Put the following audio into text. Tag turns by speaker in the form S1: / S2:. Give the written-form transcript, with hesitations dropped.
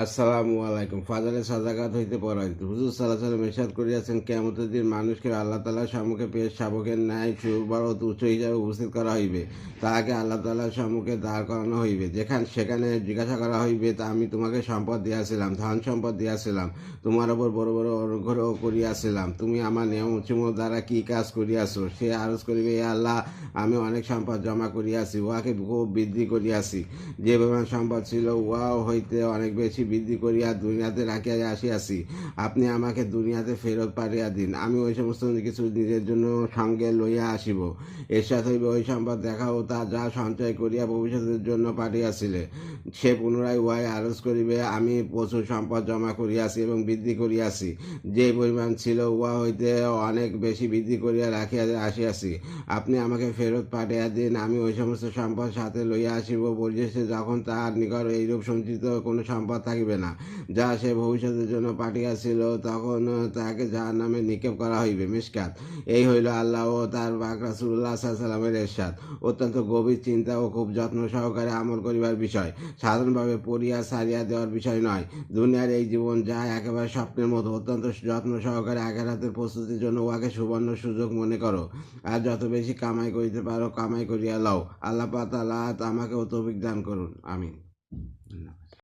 S1: আসসালামু আলাইকুম। ফাজালে সাদাকাত হইতে পরাজিত হুজুর সাল্লাল্লাহু আলাইহি ওয়াসাল্লাম ইরশাদ করিয়াছেন, কিয়ামতের দিন মানুষকে আল্লাহ তাআলার সম্মুখে পেশ শাবকের ন্যায় সুবড় তুচ্ছ হিসাবে উপস্থিত করা হইবে। তাহাকে আল্লাহ তাআলার সম্মুখে দাঁড় করানো হইবে। সেখানে জিজ্ঞাসা করা হইবে, তা আমি তোমাকে সম্পদ দিয়াছিলাম, ধন সম্পদ দিয়াছিলাম, তোমার ওপর বড় বড় অনুগ্রহ করিয়াছিলাম, তুমি আমার নিয়মসমূহ দ্বারা কি কাজ করিয়াছ? সে আরজ করিবে, হে আল্লাহ, আমি অনেক সম্পদ জমা করিয়াছি, উহাকে খুব বৃদ্ধি করিয়াছি। যে পরিমাণ সম্পদ ছিল, উহা হইতে অনেক বেশি বৃদ্ধি করিয়া দুনিয়াতে রাখিয়া আসিয়াছি। আপনি আমাকে দুনিয়াতে ফেরত পাঠিয়া দিন, আমি ওই সমস্ত কিছু নিজের জন্য সঙ্গে লইয়া আসিব। এরশাদ হইবে, ওই সম্পদ দেখাও তা যা সঞ্চয় করিয়া ভবিষ্যতের জন্য পাঠিয়াছিলে। সে পুনরায় উহাই আরজ করিবে, আমি প্রচুর সম্পদ জমা করিয়াছি এবং বৃদ্ধি করিয়াছি। যে পরিমাণ ছিল, উহা হইতে অনেক বেশি বৃদ্ধি করিয়া রাখিয়া আসিয়াছি। আপনি আমাকে ফেরত পাঠিয়া দিন, আমি ওই সমস্ত সম্পদ সাথে লইয়া আসিব। পরিশেষে যখন তাহার নিকট এইরূপ সঞ্চিত কোনো সম্পদ থাকিবে না, যা সে ভবিষ্যতের জন্য পাঠিয়াছিল, তখন তাহাকে জাহান্নামে নিক্ষেপ করা হইবে। মিশকাত। এই হইল আল্লাহ ও তার পাক রাসূলুল্লাহ সাল্লাল্লাহু আলাইহি ওয়াসাল্লামের ইরশাদ। অত্যন্ত গভীর চিন্তা ও খুব যত্ন সহকারে আমল করিবার বিষয়, সাধারণভাবে পড়িয়া ছাড়িয়া দেওয়ার বিষয় নয়। দুনিয়ার এই জীবন যা একেবারে স্বপ্নের মতো, অত্যন্ত যত্ন সহকারে আখিরাতের প্রস্তুতির জন্য উহাকে সুবর্ণ সুযোগ মনে করো। আর যত বেশি কামাই করিতে পারো, কামাই করিয়া লও। আল্লাহ পাক তাআলা আমাকেও তৌফিক দান করুন। আমিন।